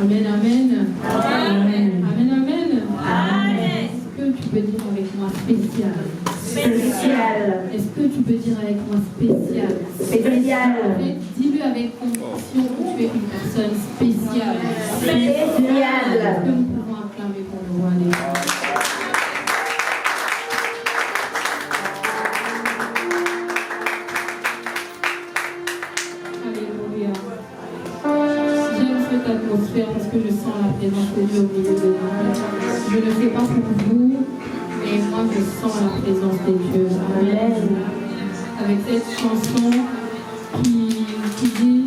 Amen, amen. Amen. Amen, amen. Amen. Est-ce que tu peux dire avec moi spécial? Spécial. Est-ce que tu peux dire avec moi spécial? Spécial. En fait, dis-le avec conviction que tu es une personne spéciale. Spécial. Est-ce que nous pouvons acclamer pour le roi des rois? Alléluia. J'aime cette atmosphère parce que je sens la présence de Dieu au milieu de nous. Je ne sais pas pour vous, mais moi je sens la présence de Dieu. Amen. Avec cette chanson qui dit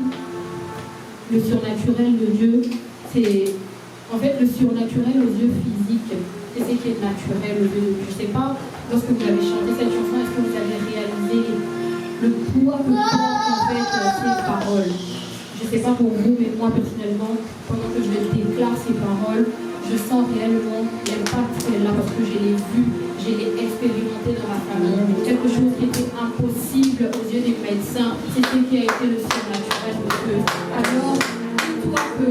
le surnaturel de Dieu, c'est en fait le surnaturel aux yeux physiques, c'est ce qui est naturel aux yeux de Dieu. Je ne sais pas, lorsque vous avez chanté cette chanson, est-ce que vous avez réalisé le poids que portent en fait ces paroles? Je ne sais pas pour vous, mais moi personnellement, pendant que je déclare ces paroles, je sens réellement l'impact qu'elle a parce que je l'ai vu, je l'ai expérimenté dans ma famille. Quelque chose qui était impossible aux yeux des médecins, c'est ce qui a été le surnaturel de Dieu. Alors, dis-toi que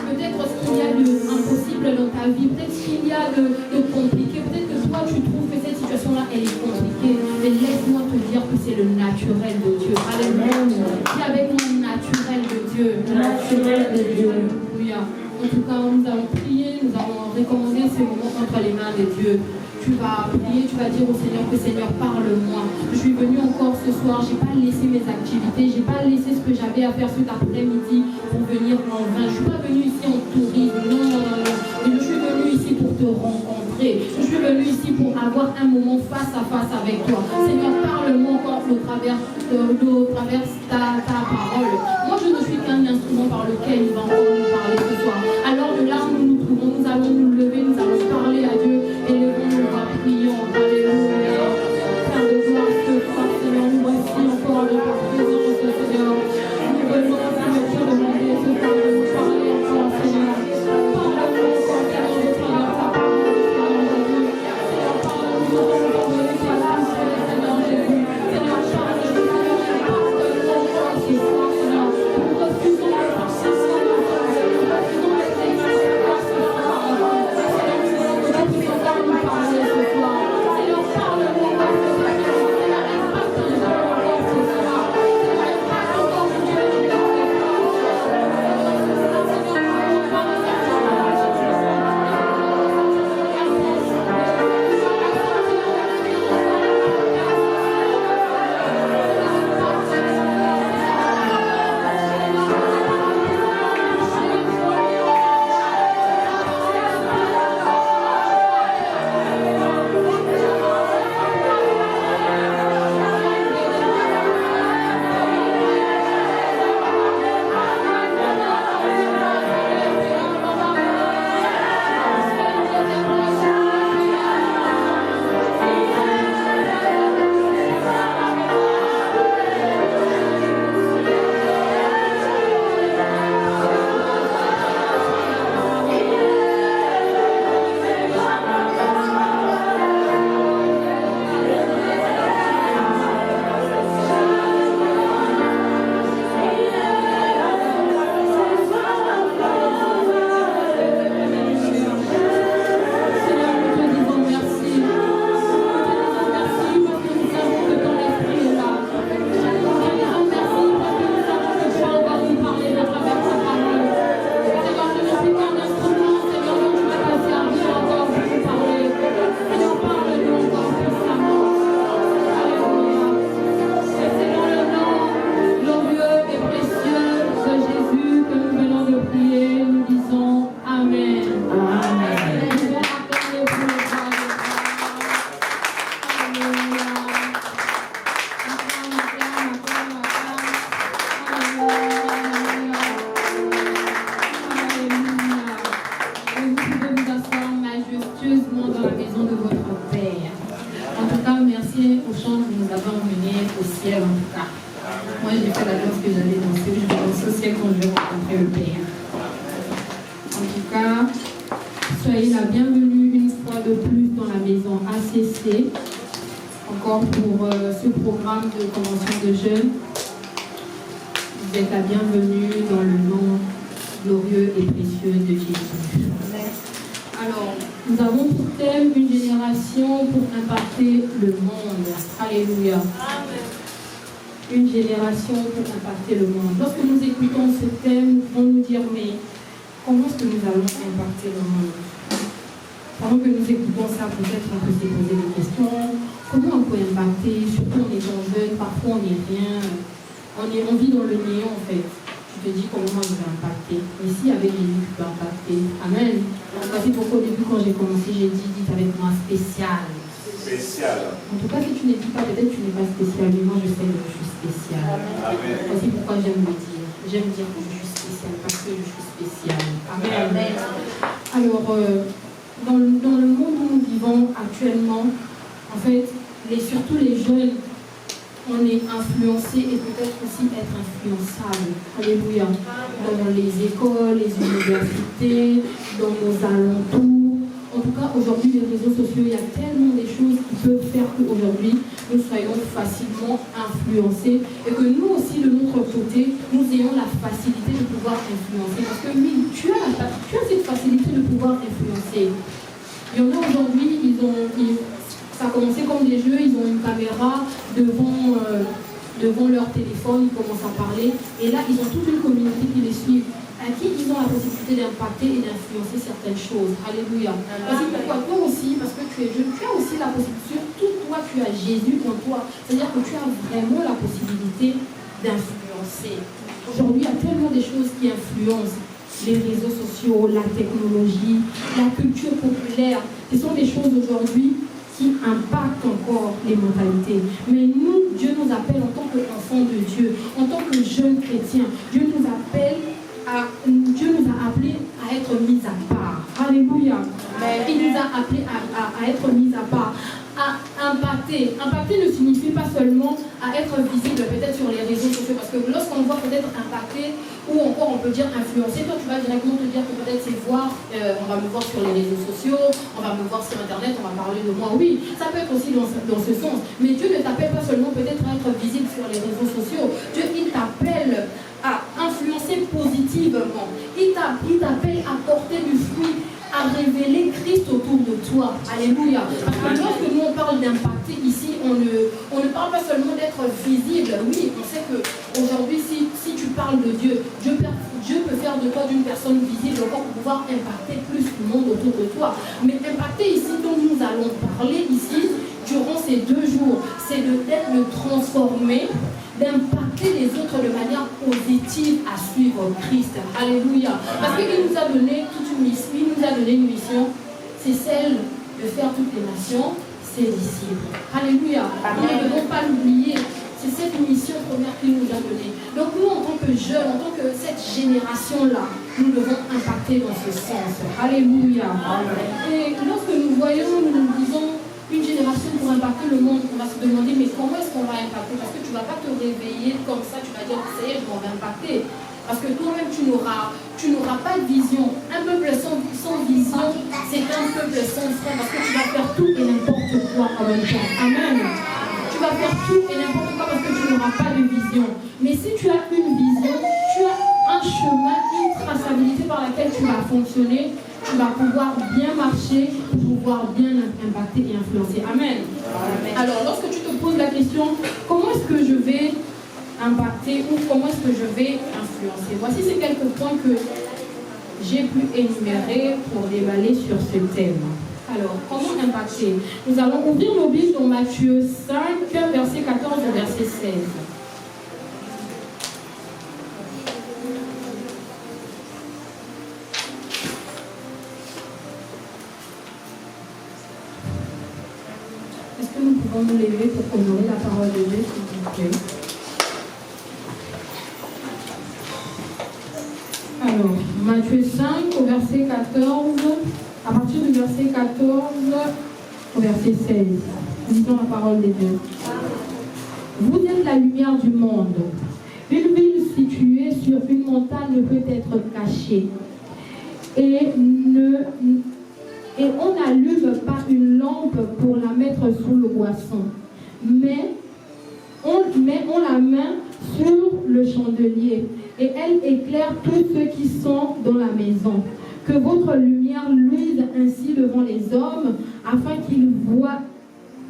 peut-être ce qu'il y a d'impossible dans ta vie, peut-être ce qu'il y a de compliqué, peut-être que toi tu trouves que cette situation-là elle est compliquée, mais laisse-moi te dire que c'est le naturel de Dieu. Alléluia. Dis avec moi naturel de Dieu. Naturel de Dieu. Alléluia. En tout cas, nous allons prier, nous allons recommander ces moments entre les mains de Dieu. Tu vas prier, tu vas dire au Seigneur que Seigneur, parle-moi. Je suis venue encore ce soir, je n'ai pas laissé mes activités, je n'ai pas laissé ce que j'avais à faire cet après-midi pour venir en vain. Je ne suis pas venue ici en tourisme, non. Mais je suis venue ici pour te rencontrer. Je suis venue ici pour avoir un moment face à face avec toi. Seigneur, parle-moi encore au travers ta parole. Moi, je ne suis qu'un instrument par lequel il va encore nous parler ce soir. Alors de là où nous nous trouvons, nous allons nous lever, nous allons parler à Dieu et levons-nous à prions. Alléluia. Père de gloire, ce soir, Seigneur, nous voici encore de ta présence, Seigneur. Nous venons, Seigneur, te demander ce soir de nous parler encore, Seigneur. Parle-nous encore, Seigneur, de travers ta parole, Seigneur Jésus. Seigneur, parle-nous encore de ta parole, Seigneur Jésus. Seigneur, parle-nous, Seigneur, parle-nous encore ce soir, Seigneur. Nous refusons la pensée, Seigneur. Nous refusons les expériences ce soir. Seigneur, nous voulons que tu puisses encore nous parler ce soir. Seigneur, parle-nous encore ce soir. Seigneur, impacte-nous encore ce soir. Seigneur, impacte encore ce Dieu de ta présence. Seigneur, nous parle de soyez la bienvenue une fois de plus dans la maison ACC, encore pour ce programme de convention de jeunes. Vous êtes la bienvenue dans le nom glorieux et précieux de génération pour impacter le monde. Alléluia. Une génération pour impacter le monde. Lorsque nous écoutons ce thème, nous pouvons nous dire, mais comment est-ce que nous allons impacter le monde? Pendant que nous écoutons ça, peut-être on peut se poser des questions. Comment on peut impacter? Surtout en étant jeune, parfois on n'est rien. On vit dans le néant en fait. Tu te dis comment je vais impacter. Mais si avec Jésus, tu peux impacter. Amen. Voici pourquoi au début, quand j'ai commencé, j'ai dit, dites avec moi spécial. Spécial. En tout cas, si tu ne dis pas, peut-être tu n'es pas spécial. Mais moi, je sais que je suis spécial. Amen. Voici pourquoi j'aime le dire. J'aime dire que je suis spécial parce que je suis spécial. Amen. Amen. Alors, dans le monde où nous vivons actuellement, en fait, surtout les jeunes, on est influencé et peut-être aussi être influençable. Alléluia. Dans les écoles, les universités, dans nos alentours. En tout cas, aujourd'hui, les réseaux sociaux, il y a tellement de choses qui peuvent faire qu'aujourd'hui, nous soyons facilement influencés et que nous aussi, de notre côté, nous ayons la facilité de pouvoir influencer. Parce que oui, tu as cette facilité de pouvoir influencer. Il y en a aujourd'hui, ça a commencé comme des jeux, ils ont une caméra devant leur téléphone, ils commencent à parler, et là, ils ont toute une communauté qui les suit, à qui ils ont la possibilité d'impacter et d'influencer certaines choses. Alléluia. Voici pourquoi toi aussi, parce que tu es jeune, tu as aussi la possibilité, surtout toi, tu as Jésus en toi, c'est-à-dire que tu as vraiment la possibilité d'influencer. Aujourd'hui, il y a tellement de choses qui influencent. Les réseaux sociaux, la technologie, la culture populaire, ce sont des choses aujourd'hui qui impactent encore les mentalités. Mais nous, Dieu nous appelle en tant qu'enfants de Dieu, en tant que jeunes chrétiens. Dieu nous a appelés à être mis à part. Alléluia. Il nous a appelés à être mis à part, à impacter. Impacter ne signifie pas seulement à être visible peut-être sur les réseaux sociaux, parce que lorsqu'on voit peut-être impacter, ou encore on peut dire influencer, toi tu vas directement te dire que peut-être c'est voir, on va me voir sur les réseaux sociaux, on va me voir sur internet, on va parler de moi. Oui, ça peut être aussi dans ce sens, mais Dieu ne t'appelle pas seulement peut-être à être visible sur les réseaux sociaux. Dieu, il t'appelle à influencer positivement, il t'appelle à porter du fruit, à révéler Christ autour de toi. Alléluia. Parce que lorsque nous on parle d'impacter ici, on ne parle pas seulement d'être visible. Oui, on sait qu'aujourd'hui, si tu parles de Dieu, Dieu peut faire de toi d'une personne visible encore pour pouvoir impacter plus le monde autour de toi. Mais impacter ici, dont nous allons parler ici, durant ces 2 jours, c'est d'être le transformer, d'impacter les autres de manière positive à suivre Christ. Alléluia. Parce qu'il nous a donné toute une mission, il nous a donné une mission, c'est celle de faire toutes les nations ses disciples. Alléluia. Nous ne devons pas l'oublier. C'est cette mission première qu'il nous a donnée. Donc nous, en tant que jeunes, en tant que cette génération-là, nous devons impacter dans ce sens. Alléluia. Et lorsque nous voyons, nous nous disons, une génération pour impacter le monde, on va se demander, mais comment est-ce qu'on va impacter? Parce que tu ne vas pas te réveiller comme ça, tu vas dire, ça y est, je m'en vais impacter. Parce que toi-même, tu n'auras pas de vision. Un peuple sans vision, c'est un peuple sans frein, parce que tu vas faire tout et n'importe quoi en même temps. Amen. Tu vas faire tout et n'importe quoi parce que tu n'auras pas de vision. Mais si tu as une vision, tu as un chemin, une traçabilité par laquelle tu vas fonctionner, tu vas pouvoir bien marcher, pouvoir bien impacter et influencer. Amen. Amen. Alors, lorsque tu te poses la question, comment est-ce que je vais impacter ou comment est-ce que je vais influencer? Voici ces quelques points que j'ai pu énumérer pour déballer sur ce thème. Alors, comment impacter? Nous allons ouvrir nos Bibles dans Matthieu 5, verset 14 au verset 16. Est-ce que nous pouvons nous lever pour honorer la parole de Dieu, s'il vous plaît? Alors, Matthieu 5, au verset 14, à partir du verset 14 au verset 16. Lisons la parole de Dieu. Vous êtes la lumière du monde. Une ville située sur une montagne ne peut être cachée. Et on n'allume pas une lampe pour la mettre sous le boisson, mais on la met sur le chandelier et elle éclaire tous ceux qui sont dans la maison. que votre lumière luise ainsi devant les hommes, afin qu'ils voient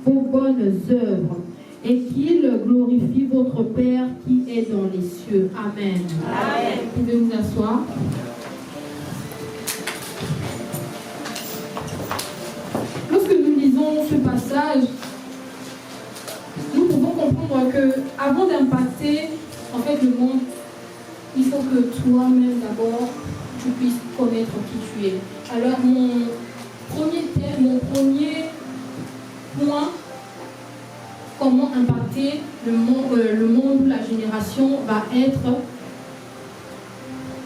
vos bonnes œuvres et qu'ils glorifient votre Père qui est dans les cieux. Amen. Amen. Vous pouvez vous asseoir. Lorsque nous lisons ce passage, nous pouvons comprendre que avant d'impacter en fait le monde, il faut que toi-même d'abord tu puisses connaître qui tu es. Alors mon premier point, comment impacter le monde ou la génération va être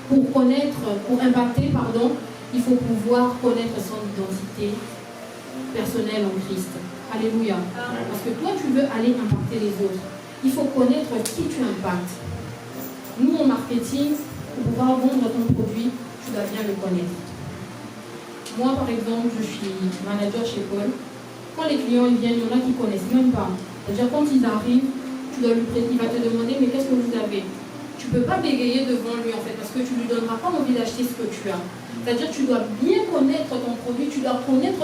pour impacter, il faut pouvoir connaître son identité personnelle en Christ. Alléluia. Parce que toi, tu veux aller impacter les autres. Il faut connaître qui tu impactes. Nous, en marketing, pour pouvoir vendre ton produit, tu dois bien le connaître. Moi, par exemple, je suis manager chez Paul. Quand les clients ils viennent, il y en a qui ne connaissent même pas. C'est-à-dire, quand ils arrivent, il va te demander, mais qu'est-ce que vous avez? Tu ne peux pas bégayer devant lui, en fait, parce que tu ne lui donneras pas envie d'acheter ce que tu as. C'est-à-dire, tu dois bien connaître ton produit, tu dois connaître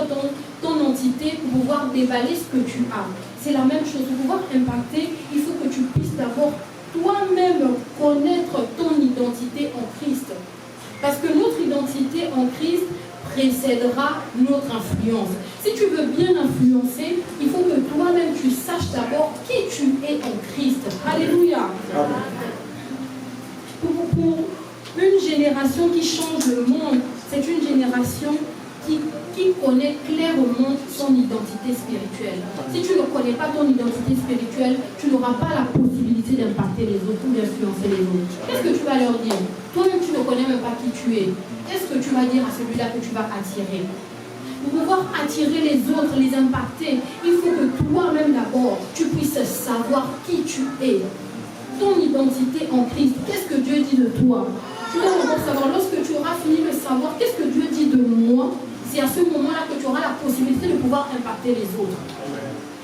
ton entité pour pouvoir déballer ce que tu as. C'est la même chose. Pour pouvoir impacter, il faut que tu puisses d'abord toi-même connaître ton identité en Christ. Parce que notre identité en Christ précédera notre influence. Si tu veux bien influencer, il faut que toi-même tu saches d'abord qui tu es en Christ. Alléluia. Pour une génération qui change le monde, c'est une génération qui connaît clairement son identité spirituelle. Si tu ne connais pas ton identité spirituelle, tu n'auras pas la possibilité d'impacter les autres ou d'influencer les autres. Qu'est-ce que tu vas leur dire? Toi-même, tu ne connais même pas qui tu es. Qu'est-ce que tu vas dire à celui-là que tu vas attirer? Pour pouvoir attirer les autres, les impacter, il faut que toi-même d'abord, tu puisses savoir qui tu es. Ton identité en Christ, qu'est-ce que Dieu dit de toi? Tu dois d'abord savoir, lorsque tu auras fini de savoir qu'est-ce que Dieu dit de moi, c'est à ce moment-là que tu auras la possibilité de pouvoir impacter les autres.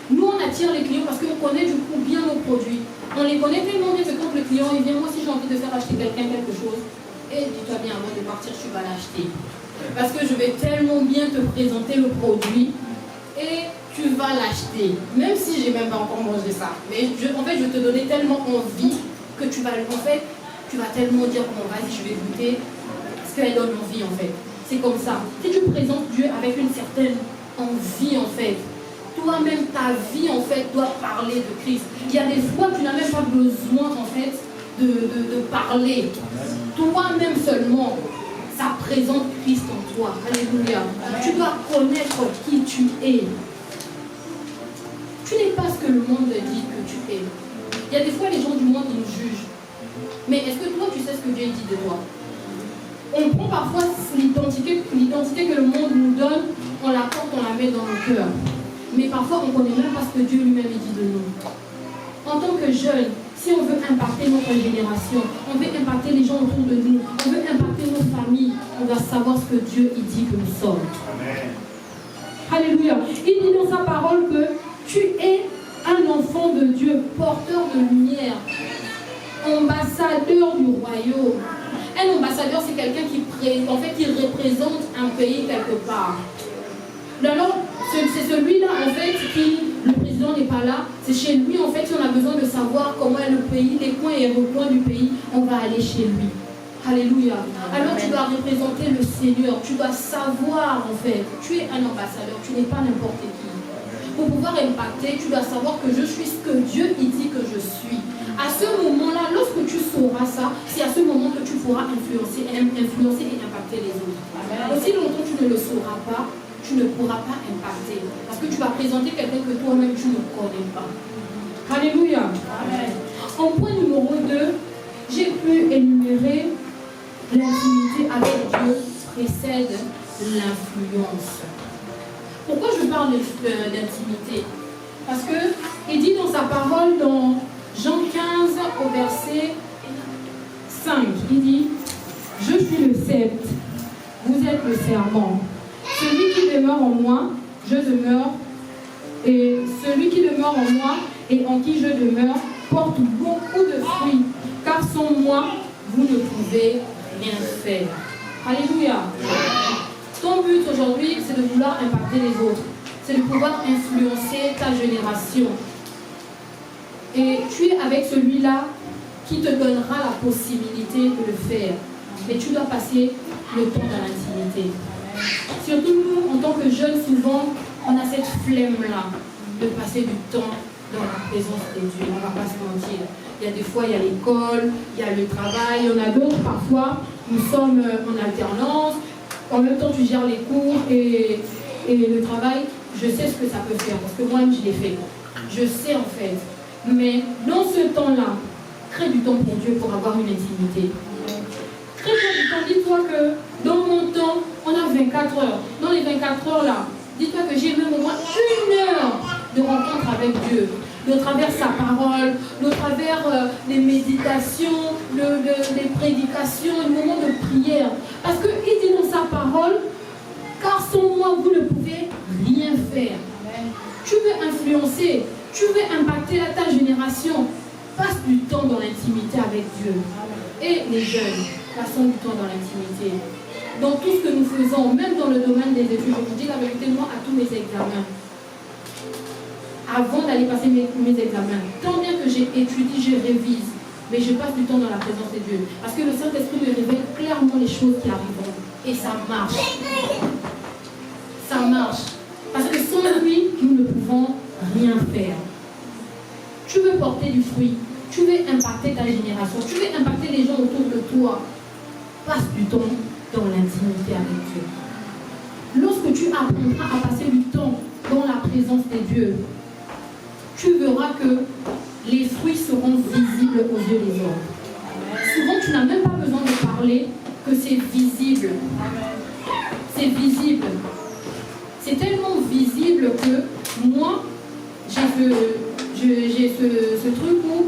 Nous, on attire les clients parce qu'on connaît du coup bien nos produits. On les connaît tellement bien que quand le client il vient, moi si j'ai envie de faire acheter quelqu'un quelque chose, et dis-toi bien, avant de partir, tu vas l'acheter. Parce que je vais tellement bien te présenter le produit et tu vas l'acheter. Même si j'ai même pas encore mangé ça. Mais en fait, je te donnais tellement envie que tu vas tellement dire, bon, vas-y, je vais goûter. Parce qu'elle donne envie, en fait. C'est comme ça. Si tu présentes Dieu avec une certaine envie, en fait, toi-même, ta vie, en fait, doit parler de Christ. Il y a des fois, tu n'as même pas besoin, en fait, de parler. Toi-même seulement, ça présente Christ en toi. Alléluia. Tu dois connaître qui tu es. Tu n'es pas ce que le monde dit que tu es. Il y a des fois, les gens du monde, ils nous jugent. Mais est-ce que toi, tu sais ce que Dieu dit de toi? On prend parfois l'identité que le monde nous donne, on la porte, on la met dans le cœur. Mais parfois, on ne connaît même pas ce que Dieu lui-même dit de nous. En tant que jeune, si on veut impacter notre génération, on veut impacter les gens autour de nous, on veut impacter nos familles, on doit savoir ce que Dieu dit que nous sommes. Amen. Alléluia. Il dit dans sa parole que tu es un enfant de Dieu, porteur de lumière, ambassadeur du royaume. Un ambassadeur, c'est quelqu'un qui représente un pays quelque part. Alors, c'est celui-là, en fait, le président n'est pas là. C'est chez lui, en fait, si on a besoin de savoir comment est le pays, les coins et recoins du pays, on va aller chez lui. Alléluia. Alors, tu dois représenter le Seigneur. Tu dois savoir, en fait, tu es un ambassadeur, tu n'es pas n'importe qui. Pour pouvoir impacter, tu dois savoir que je suis ce que Dieu dit que je suis. À ce moment-là, lorsque tu sauras ça, c'est à ce moment que tu pourras influencer et impacter les autres. Aussi longtemps que tu ne le sauras pas, tu ne pourras pas impacter. Parce que tu vas présenter quelqu'un que toi-même tu ne connais pas. Alléluia. Amen. En point numéro 2, j'ai pu énumérer l'intimité avec Dieu précède l'influence. Pourquoi je parle d'intimité? Parce qu'il dit dans sa parole, dans Jean 15 au verset 5, il dit, je suis le cep, vous êtes le serment. Celui qui demeure en moi, je demeure, et celui qui demeure en moi et en qui je demeure porte beaucoup de fruits, car sans moi, vous ne pouvez rien faire. Alléluia. Ton but aujourd'hui, c'est de vouloir impacter les autres. C'est de pouvoir influencer ta génération. Et tu es avec celui-là qui te donnera la possibilité de le faire. Mais tu dois passer le temps dans l'intimité. Surtout nous, en tant que jeunes, souvent, on a cette flemme-là de passer du temps dans la présence de Dieu. On ne va pas se mentir. Il y a des fois, il y a l'école, il y a le travail. Il y en a d'autres, parfois, nous sommes en alternance. En même temps, tu gères les cours et le travail. Je sais ce que ça peut faire parce que moi-même, je l'ai fait. Je sais en fait. Mais dans ce temps-là, crée du temps pour Dieu pour avoir une intimité. Crée-toi du temps. Dis-toi que dans mon temps, on a 24 heures. Dans les 24 heures là, dis-toi que j'ai même au moins 1 heure de rencontre avec Dieu. De travers sa parole, de travers les méditations, les prédications, les moments de prière. Parce qu'il dit dans sa parole, car sans moi, vous ne pouvez rien faire. Tu veux influencer, tu veux impacter ta génération. Passe du temps dans l'intimité avec Dieu. Et les jeunes, passons du temps dans l'intimité. Dans tout ce que nous faisons, même dans le domaine des études, je vous dis la vérité, moi, à tous mes examens, avant d'aller passer mes examens, tant bien que j'ai étudié, je révise, mais je passe du temps dans la présence de Dieu. Parce que le Saint-Esprit me révèle clairement les choses qui arriveront. Et ça marche. Ça marche. Parce que sans lui, nous ne pouvons rien faire. Tu veux porter du fruit. Tu veux impacter ta génération. Tu veux impacter les gens autour de toi. Passe du temps dans l'intimité avec Dieu. Lorsque tu apprendras à passer du temps dans la présence de Dieu, tu verras que les fruits seront visibles aux yeux des hommes. Souvent, tu n'as même pas besoin de parler, que c'est visible. C'est visible. C'est tellement visible que moi, j'ai ce truc où,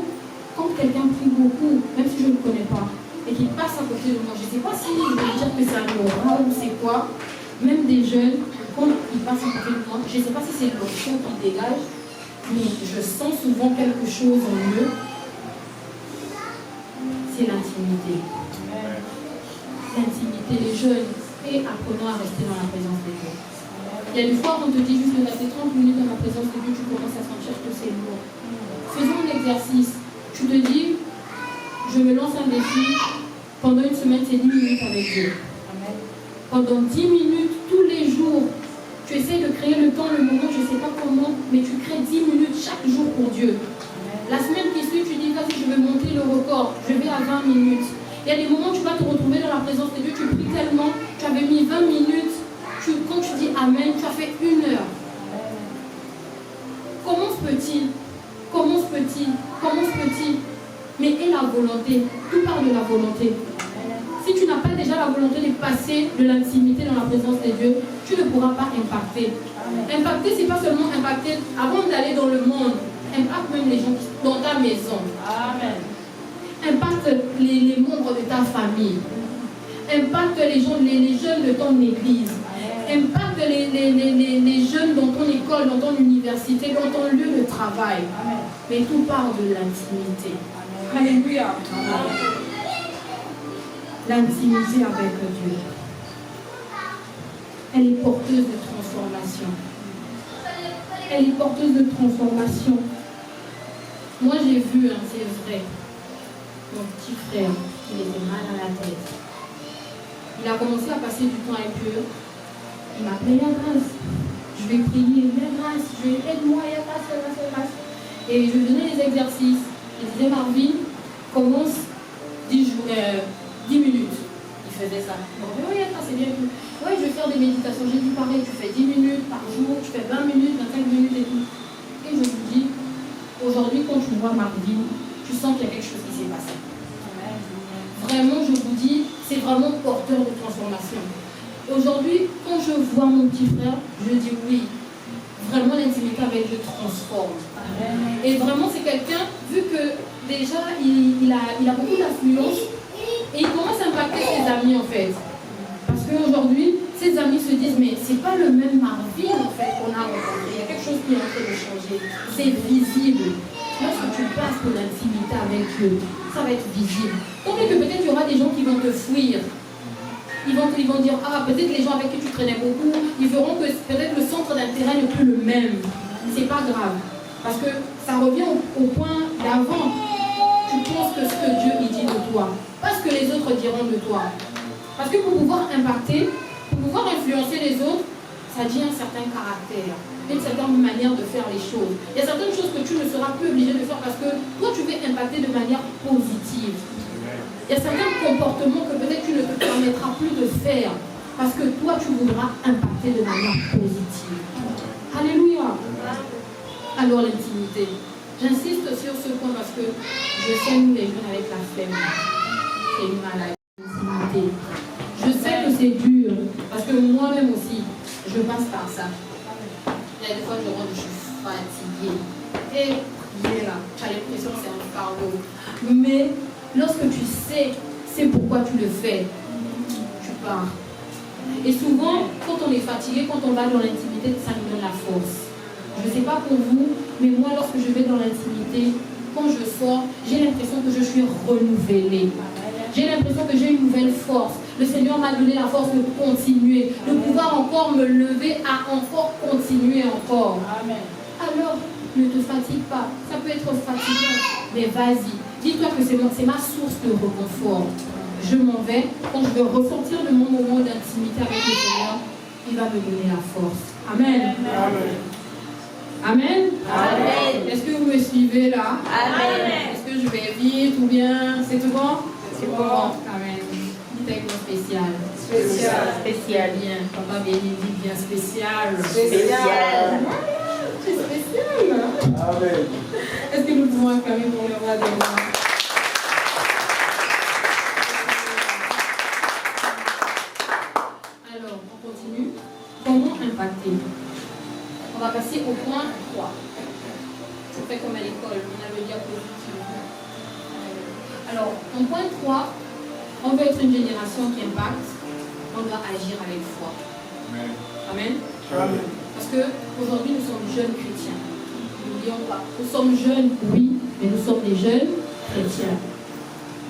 quand quelqu'un prie beaucoup, même si je ne le connais pas, et qu'il passe à côté de moi, je ne sais pas si je vais dire que c'est un aura ou c'est quoi, même des jeunes, quand ils passent à côté de moi, je ne sais pas si c'est l'option qui dégage, mais je sens souvent quelque chose en eux. C'est l'intimité. L'intimité, les jeunes, et apprenons à rester dans la présence de Dieu. Il y a des fois où on te dit juste de rester 30 minutes dans la présence de Dieu, tu commences à sentir que c'est lourd. Faisons un exercice. Tu te dis, je me lance un défi, pendant une semaine, c'est 10 minutes avec Dieu. Pendant 10 minutes, tous les jours, tu essaies de créer le temps, le moment, je ne sais pas comment, mais tu crées 10 minutes chaque jour pour Dieu. La semaine qui suit, tu dis, vas-y, je vais monter le record, je vais à 20 minutes. Il y a des moments où tu vas te retrouver dans la présence de Dieu, tu pries tellement, tu avais mis 20 minutes, quand tu dis Amen, tu as fait 1 heure. Commence petit, commence petit, commence petit, mais aie la volonté, tout part de la volonté. Si tu n'as pas déjà la volonté de passer de l'intimité dans la présence de Dieu, tu ne pourras pas impacter. Impacter, ce n'est pas seulement impacter avant d'aller dans le monde, impacte même les gens dans ta maison. Amen. Impacte les membres de ta famille. Impacte les jeunes de ton église. Impacte les jeunes dans ton école, dans ton université, dans ton lieu de travail. Amen. Mais tout part de l'intimité. Alléluia. L'intimité avec Dieu. Elle est porteuse de transformation. Elle est porteuse de transformation. Moi j'ai vu, c'est vrai, mon petit frère, il était mal à la tête. Il a commencé à passer du temps avec Dieu. Il m'appelait la grâce. Je vais prier, la grâce, aide-moi, il y a grâce. Et je lui donnais des exercices. Il disait, Marvin, commence 10 minutes. Il faisait ça. Donc, oui, c'est bien. Oui, je vais faire des méditations. J'ai dit pareil, tu fais 10 minutes par jour, tu fais 20 minutes, 25 minutes et tout. Et je lui dis, aujourd'hui, quand tu vois Marvin, tu sens qu'il y a quelque chose qui s'est passé. Vraiment, je vous dis, c'est vraiment porteur de transformation. Aujourd'hui, quand je vois mon petit frère, je dis oui, vraiment l'intimité avec Dieu transforme. Et vraiment, c'est quelqu'un, vu que déjà, il a beaucoup d'influence, et il commence à impacter ses amis en fait. Parce qu'aujourd'hui, ses amis se disent, mais c'est pas le même Marvin en fait qu'on a rencontré. Il y a quelque chose qui est en train de changer. C'est visible. Lorsque tu passes de l'intimité avec Dieu, ça va être visible. Donc que peut-être il y aura des gens qui vont te fuir. Ils vont vont dire, ah, peut-être les gens avec qui tu traînais beaucoup, ils verront que peut-être le centre d'intérêt n'est plus le même. C'est pas grave. Parce que ça revient au point d'avant. Tu penses que ce que Dieu il dit de toi, pas ce que les autres diront de toi. Parce que pour pouvoir impacter, pour pouvoir influencer les autres, ça dit un certain caractère, une certaine manière de faire les choses. Il y a certaines choses que tu ne seras plus obligé de faire parce que toi tu veux impacter de manière positive. Il y a certains comportements que peut-être tu ne te permettras plus de faire parce que toi tu voudras impacter de manière positive. Alléluia. Alors l'intimité. J'insiste sur ce point parce que je sais nous les jeunes avec la flemme. C'est une maladie. L'intimité. Je sais que c'est dur parce que moi-même aussi, je passe par ça. Il y a des fois je rentre, je suis fatiguée. Et prier là, tu as l'impression que c'est un fardeau. Mais lorsque tu sais c'est pourquoi tu le fais, tu pars. Et souvent, quand on est fatigué, quand on va dans l'intimité, ça nous donne la force. Je ne sais pas pour vous, mais moi, lorsque je vais dans l'intimité, quand je sors, j'ai l'impression que je suis renouvelée. J'ai l'impression que j'ai une nouvelle force. Le Seigneur m'a donné la force de continuer, de pouvoir encore me lever à encore continuer encore. Amen. Alors, ne te fatigue pas. Ça peut être fatigant, mais vas-y. Dis-toi que c'est ma source de réconfort. Je m'en vais. Quand je vais ressortir de mon moment d'intimité avec le Seigneur, il va me donner la force. Amen. Amen. Amen. Amen. Est-ce que vous me suivez là? Amen. Est-ce que je vais vite ou bien c'est tout bon? C'est bon. Amen. Dites avec moi spécial. Spécial. Spécial. Bien. Papa bien dit bien spécial. Spécial. C'est spécial. Amen. Est-ce que nous pouvons acclamer pour le roi des rois? Alors, on continue. Comment impacter? On va passer au point 3. Je fais comme à l'école, on a le diapositive. Alors, en point 3, on veut être une génération qui impacte, on doit agir avec foi. Amen. Amen. Parce qu'aujourd'hui, nous sommes jeunes chrétiens. N'oublions pas, nous sommes jeunes, oui, mais nous sommes des jeunes chrétiens.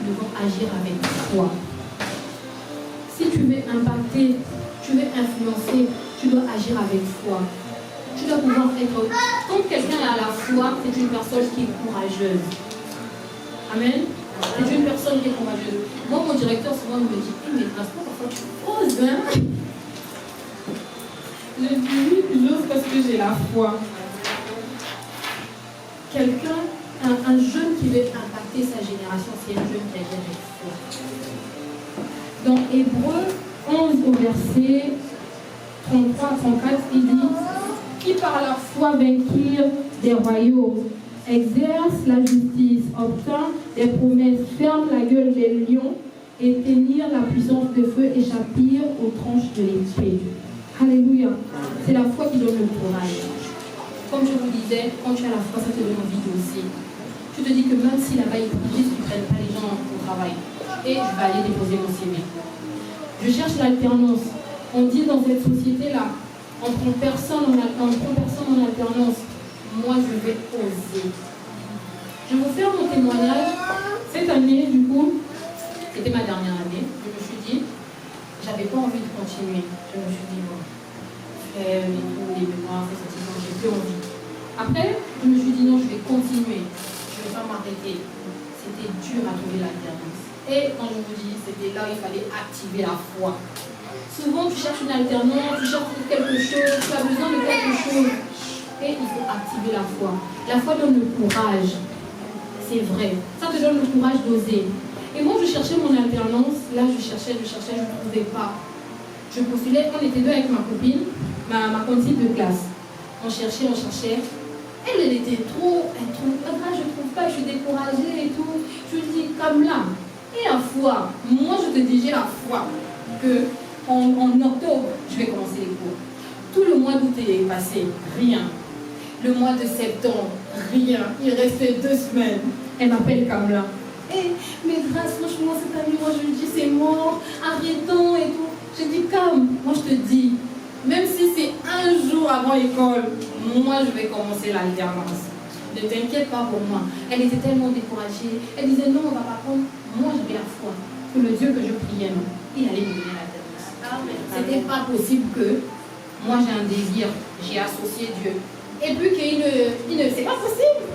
Nous devons agir avec foi. Si tu veux impacter, tu veux influencer, tu dois agir avec foi. Tu dois pouvoir être. Quand quelqu'un a la foi, c'est une personne qui est courageuse. Amen. C'est une personne qui est courageuse. Moi, mon directeur souvent me dit, mais transport, parfois tu oses, hein? Je dis oui, j'ose parce que j'ai la foi. Quelqu'un, un jeune qui veut impacter sa génération, c'est un jeune qui agit avec foi. Dans Hébreux 11 au verset 33 à 34, il dit, qui par la foi vainquirent des royaumes, exerce la justice, obtint des promesses, ferme la gueule des lions, éteignirent la puissance de feu, échappirent aux tranches de l'épée. Alléluia. C'est la foi qui donne le courage. Comme je vous disais, quand tu as la foi, ça te donne envie aussi. Tu te dis que même si là-bas ils disent qu'ils ne prennent pas les gens au travail, et je vais aller déposer mon CV. Je cherche l'alternance. On dit dans cette société-là, on prend personne en alternance. Moi, je vais oser. Je vais vous faire mon témoignage. Cette année, du coup, c'était ma dernière année. Je me suis dit, j'avais pas envie de continuer. Je me suis dit, bon, faire les cours, les mémoires, j'ai plus envie. Après, je me suis dit, non, je vais continuer. Je ne vais pas m'arrêter. C'était dur à trouver l'alternance. Et quand je vous dis, c'était là où il fallait activer la foi. Souvent, tu cherches une alternance, tu cherches quelque chose, tu as besoin de quelque chose. Et il faut activer la foi. La foi donne le courage. C'est vrai. Ça te donne le courage d'oser. Et moi, je cherchais mon alternance. Là, je cherchais, je ne trouvais pas. Je postulais, on était deux avec ma copine, ma copine de classe. On cherchait. Elle était trop, je ne trouve pas, je suis découragée et tout. Je lui dis, comme là. Et la foi, moi, je te dis, j'ai la foi que en octobre, je vais commencer les cours. Tout le mois d'août est passé, rien. Le mois de septembre, rien. Il restait 2 semaines. Elle m'appelle Kamla. Mais grâce, franchement, cette année, moi, je lui dis, c'est mort, arrêtons et tout. Je dis, Cam, moi, je te dis, même si c'est 1 jour avant l'école, moi, je vais commencer l'alternance. Ne t'inquiète pas pour moi. Elle était tellement découragée. Elle disait, non, on va pas prendre. Moi, j'avais la foi que le Dieu que je priais, il allait me donner l'alternance. c'était pas possible que moi j'ai un désir, j'ai associé Dieu. Et puis c'est pas possible.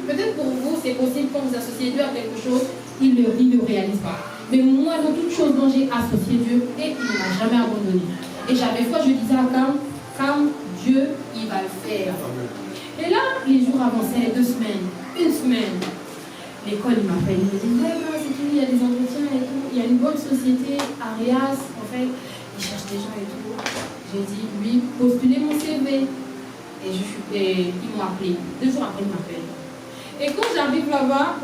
Peut-être pour vous c'est possible quand vous associez Dieu à quelque chose, il ne réalise pas. Mais moi, dans toute chose dont j'ai associé Dieu, et il ne m'a jamais abandonné. Et j'avais foi, je disais à Cam, Dieu, il va le faire. Et là, les jours avançaient, 2 semaines, 1 semaine. L'école, il m'appelle, il me dit, il y a des entretiens et tout, il y a une bonne société, Arias, en fait, ils cherchent des gens et tout. J'ai dit, oui, postulez mon CV. Et ils m'ont appelé. 2 jours après, ils m'appellent. Et quand j'arrive là-bas,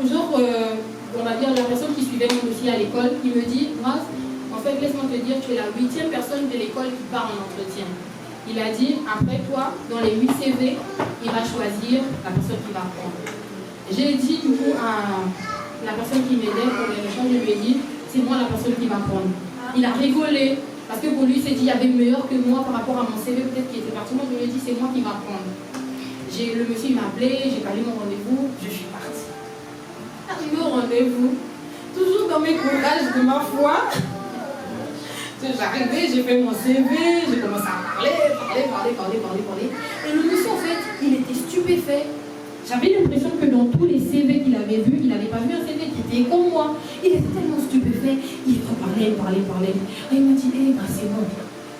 on va dire la personne qui suivait mon dossier à l'école, il me dit, Grace, en fait, laisse-moi te dire, tu es la 8e personne de l'école qui part en entretien. Il a dit, après toi, dans les 8 CV, il va choisir la personne qui va prendre. J'ai dit du coup à la personne qui m'aidait pour les échanges, je lui ai dit, c'est moi la personne qui va prendre. Il a rigolé, parce que pour lui, il s'est dit, il y avait meilleur que moi par rapport à mon CV, peut-être qu'il était parti. Moi, je lui ai dit, c'est moi qui va prendre. Le monsieur m'a appelé, j'ai calé mon rendez-vous, je suis partie. Arrivé au rendez-vous, toujours dans mes courages de ma foi. J'arrivais, j'ai fait mon CV, j'ai commencé à parler. Et le monsieur, en fait, il était stupéfait. J'avais l'impression que dans tous les CV qu'il avait vus, il n'avait pas vu un CV qui était comme moi. Il était tellement stupéfait, il parlait. Et il m'a dit,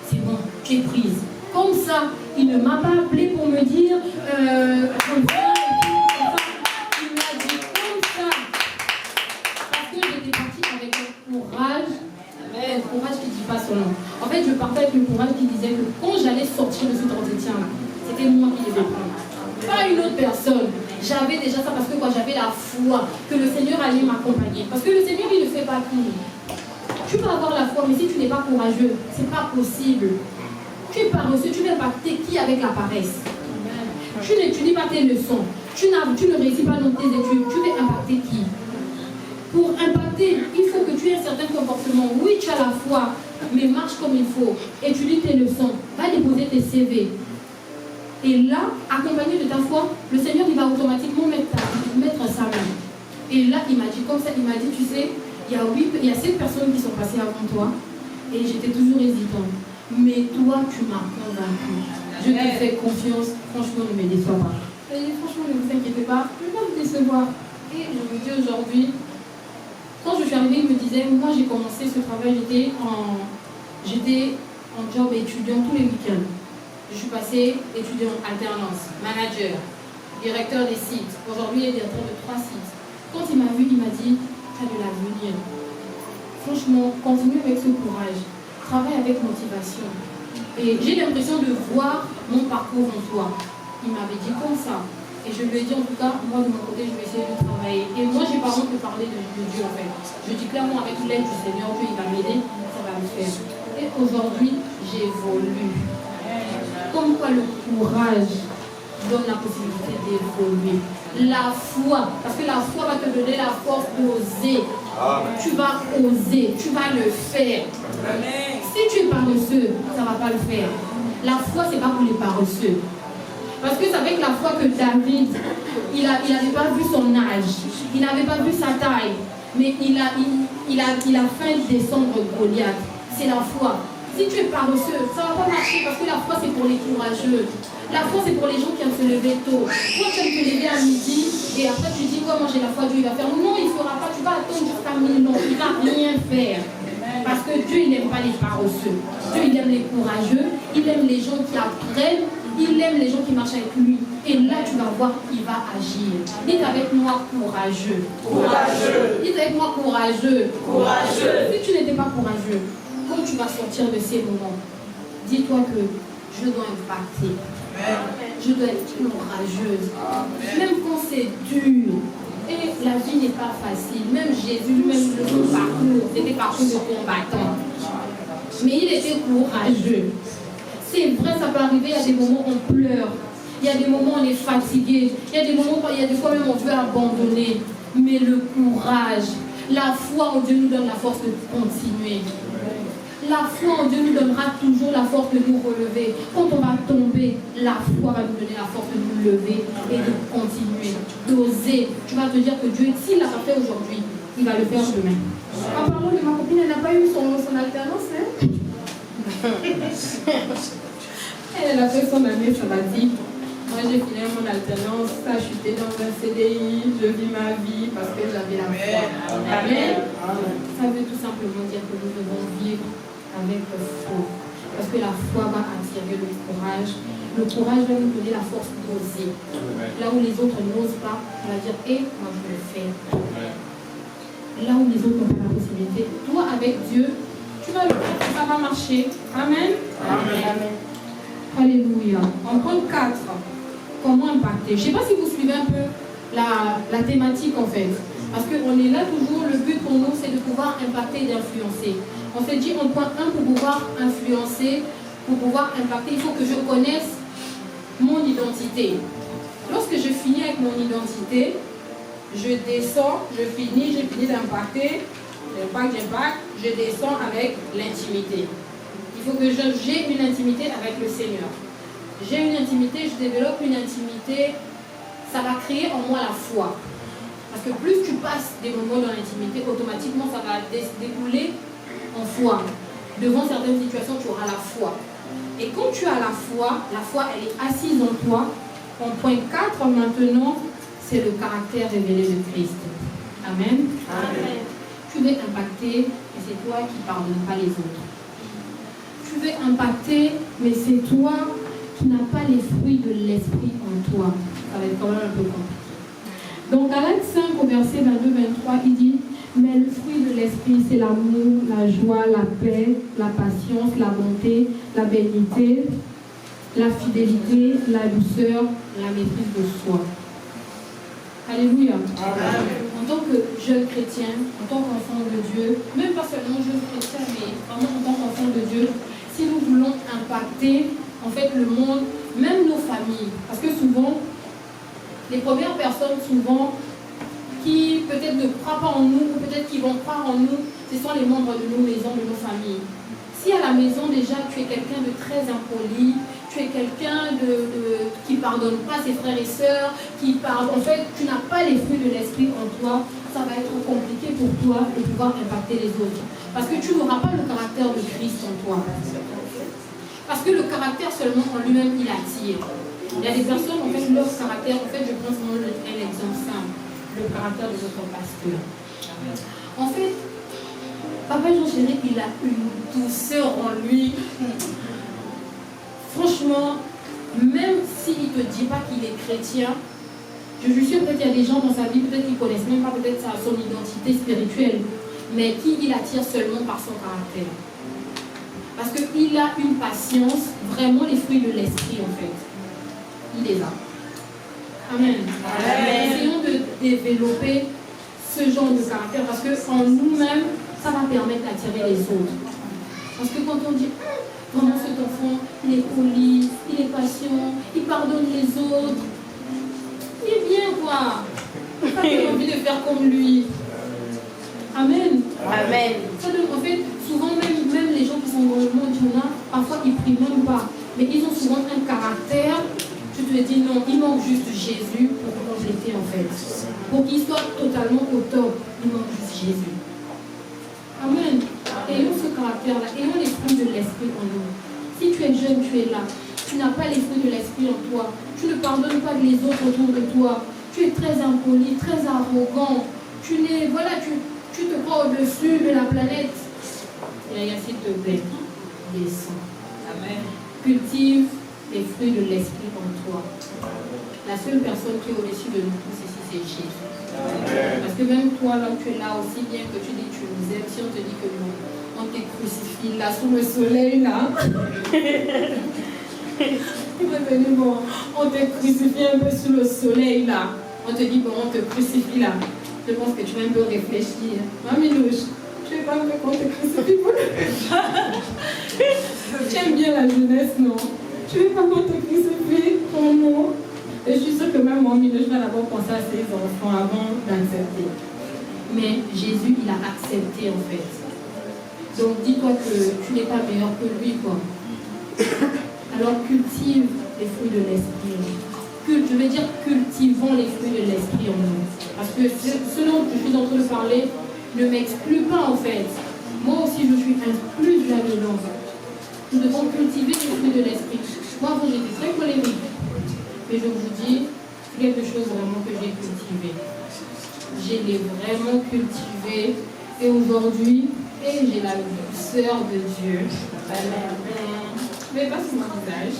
c'est bon, tu es prise. Comme ça, il ne m'a pas appelé pour me dire, il m'a dit comme ça. Parce que j'étais partie avec un courage qui ne dit pas son nom. En fait, je partais avec le courage qui disait que quand j'allais sortir de cet entretien, c'était moi qui devais prendre. Pas une autre personne. J'avais déjà ça parce que j'avais la foi que le Seigneur allait m'accompagner. Parce que le Seigneur, il ne fait pas tout. Tu peux avoir la foi, mais si tu n'es pas courageux, c'est pas possible. Tu es paresseux, tu vas impacter qui avec la paresse? Tu n'étudies pas tes leçons. Tu ne réussis pas dans tes études. Tu veux impacter qui? Pour impacter, il faut que tu aies un certain comportement. Oui, tu as la foi, mais marche comme il faut. Étudie tes leçons. Va déposer tes CV. Et là, accompagné de ta foi, le Seigneur, il va automatiquement mettre sa main. Et là, il m'a dit comme ça, il m'a dit, tu sais, il y a 7 personnes qui sont passées avant toi, et j'étais toujours hésitante. Mais toi, tu m'as convaincu. Je te fais confiance, franchement, ne me déçois pas. Et franchement, ne vous inquiétez pas, je ne vais pas vous décevoir. Et je vous dis aujourd'hui, quand je suis arrivée, il me disait, moi j'ai commencé ce travail, j'étais en job étudiant tous les week-ends. Je suis passée étudiant alternance, manager, directeur des sites. Aujourd'hui, il est directeur de 3 sites. Quand il m'a vu, il m'a dit, tu as de l'avenir. Franchement, continue avec ce courage. Travaille avec motivation. Et j'ai l'impression de voir mon parcours en toi. Il m'avait dit comme ça. Et je lui ai dit, en tout cas, moi de mon côté, je vais essayer de travailler. Et moi, j'ai pas honte de parler de Dieu en fait. Je dis clairement, avec l'aide du Seigneur, Dieu, il va m'aider, ça va le faire. Et aujourd'hui, j'évolue. Comme quoi le courage donne la possibilité d'évoluer. La foi, parce que la foi va te donner la force d'oser. Tu vas oser, tu vas le faire. Amen. Si tu es paresseux, ça ne va pas le faire. La foi, ce n'est pas pour les paresseux. Parce que c'est avec la foi que David, il n'avait pas vu son âge, il n'avait pas vu sa taille, mais il a fait descendre Goliath. C'est la foi. Si tu es paresseux, ça ne va pas marcher parce que la foi c'est pour les courageux. La foi c'est pour les gens qui aiment se lever tôt. Toi tu aimes te lever à midi et après tu dis moi j'ai la foi, Dieu il va faire. Non, il ne fera pas, tu vas attendre jusqu'à 1000 ans, il ne va rien faire. Parce que Dieu il n'aime pas les paresseux. Dieu il aime les courageux, il aime les gens qui apprennent. Il aime les gens qui marchent avec lui. Et là, tu vas voir qu'il va agir. Dites avec moi courageux. Courageux. Dites avec moi courageux. Courageux. Si tu n'étais pas courageux, quand tu vas sortir de ces moments, dis-toi que je dois impacter. Je dois être courageuse. Même quand c'est dur. Et la vie n'est pas facile. Même Jésus, même son parcours, c'était parcours de combattant. Mais il était courageux. C'est vrai, ça peut arriver, il y a des moments où on pleure, il y a des moments où on est fatigué, il y a des moments où il y a des fois même on veut abandonner. Mais le courage, la foi en Dieu nous donne la force de continuer. La foi en Dieu nous donnera toujours la force de nous relever. Quand on va tomber, la foi va nous donner la force de nous lever et de continuer, d'oser. Tu vas te dire que Dieu, s'il l'a pas fait aujourd'hui, il va le faire demain. En parlant de ma copine, elle n'a pas eu son alternance, hein? Elle a fait son année sabbatique. Moi, j'ai fini mon alternance, ça a chuté dans un CDI, je vis ma vie parce que j'avais la foi. Amen. Ça veut tout simplement dire que nous devons vivre avec foi. Parce que la foi va attirer le courage. Le courage va nous donner la force d'oser. Là où les autres n'osent pas, on va dire, moi je le fais. Là où les autres n'ont pas la possibilité, toi avec Dieu, tu vas le faire, ça va marcher. Amen. Amen. Alléluia. En point 4, comment impacter? Je ne sais pas si vous suivez un peu la thématique en fait. Parce qu'on est là toujours, le but pour nous c'est de pouvoir impacter et d'influencer. On s'est dit en point 1, pour pouvoir influencer, pour pouvoir impacter, il faut que je connaisse mon identité. Lorsque je finis avec mon identité, je descends, j'ai fini d'impacter, j'impacte, je descends avec l'intimité. Il faut que j'ai une intimité avec le Seigneur. J'ai une intimité, je développe une intimité, ça va créer en moi la foi. Parce que plus tu passes des moments dans l'intimité, automatiquement ça va découler en foi. Devant certaines situations, tu auras la foi. Et quand tu as la foi elle est assise en toi. En point 4 maintenant, c'est le caractère révélé de Christ. Amen. Amen. Tu veux impacter, et c'est toi qui ne pardonnes pas les autres. Tu veux impacter, mais c'est toi qui n'as pas les fruits de l'esprit en toi. Ça va être quand même un peu compliqué. Donc, Galates 5, au verset 22-23, il dit: mais le fruit de l'esprit, c'est l'amour, la joie, la paix, la patience, la bonté, la bénignité, la fidélité, la douceur, la maîtrise de soi. Alléluia. Amen. En tant que jeune chrétien, en tant qu'enfant de Dieu, même pas seulement jeune chrétien, mais vraiment en tant qu'enfant de Dieu, si nous voulons impacter en fait le monde, même nos familles, parce que souvent, les premières personnes souvent qui peut-être ne croient pas en nous, ou peut-être qui vont croire en nous, ce sont les membres de nos maisons, de nos familles. Si à la maison déjà tu es quelqu'un de très impoli, tu es quelqu'un qui ne pardonne pas ses frères et sœurs, en fait tu n'as pas les fruits de l'esprit en toi, ça va être compliqué pour toi de pouvoir impacter les autres. Parce que tu n'auras pas le caractère de Christ en toi. Parce que le caractère seulement en lui-même, il attire. Il y a des personnes, en fait, leur caractère, en fait, je pense à un exemple simple, le caractère de notre pasteur. En fait, Papa Jean-Chéri, il a une douceur en lui. Franchement, même s'il ne te dit pas qu'il est chrétien, je suis sûre peut-être qu'il y a des gens dans sa vie, peut-être qu'ils ne connaissent même pas peut-être son identité spirituelle, mais qui il attire seulement par son caractère. Parce qu'il a une patience, vraiment les fruits de l'esprit en fait. Il les a. Amen. Amen. Essayons de développer ce genre de caractère parce qu'en nous-mêmes, ça va permettre d'attirer les autres. Parce que quand on dit, vraiment cet enfant, il est poli, il est patient, il pardonne les autres, il est bien quoi. Ça donne envie de faire comme lui. Amen. Amen. Ça donne, en fait, souvent même les gens qui sont dans le monde, parfois ils prient même pas. Mais ils ont souvent un caractère, tu te dis non, il manque juste Jésus pour compléter en fait. Pour qu'il soit totalement au top, il manque juste Jésus. Amen. Ayons ce caractère-là, ayons les fruits de l'esprit en nous. Si tu es jeune, tu es là, tu n'as pas les fruits de l'esprit en toi, tu ne pardonnes pas les autres autour de toi, tu es très impoli, très arrogant, tu te crois au-dessus de la planète. Et s'il te plaît, descends. Amen. Cultive les fruits de l'esprit en toi. La seule personne qui est au-dessus de nous tous ici, c'est Jésus. Amen. Parce que même toi, là où tu es là, aussi bien que tu dis que tu nous aimes, si on te dit que non, on te crucifie là, sous le soleil, là. On te crucifie un peu sous le soleil, là. On te dit, bon, on te crucifie là. Je pense que tu vas un peu réfléchir. Mamie-louche, tu ne veux pas me qu'on te crucifie pour le... Tu aimes bien la jeunesse, non? Tu ne veux pas qu'on te crucifie? Oh non. Et je suis sûre que même Mamie-louche va d'abord penser à ses enfants avant d'accepter. Mais Jésus, il a accepté en fait. Donc dis-toi que tu n'es pas meilleur que lui, quoi. Alors cultive les fruits de l'esprit. Je veux dire cultivons les fruits de l'esprit en nous. Parce que ce dont je suis en train de parler ne m'exclut pas en fait. Moi aussi je suis incluse là-dedans. Nous devons cultiver vous dis, c'est quelque chose vraiment que j'ai cultivé. Je l'ai vraiment cultivé. Et aujourd'hui, j'ai la douceur de Dieu. Mais pas sur mon visage.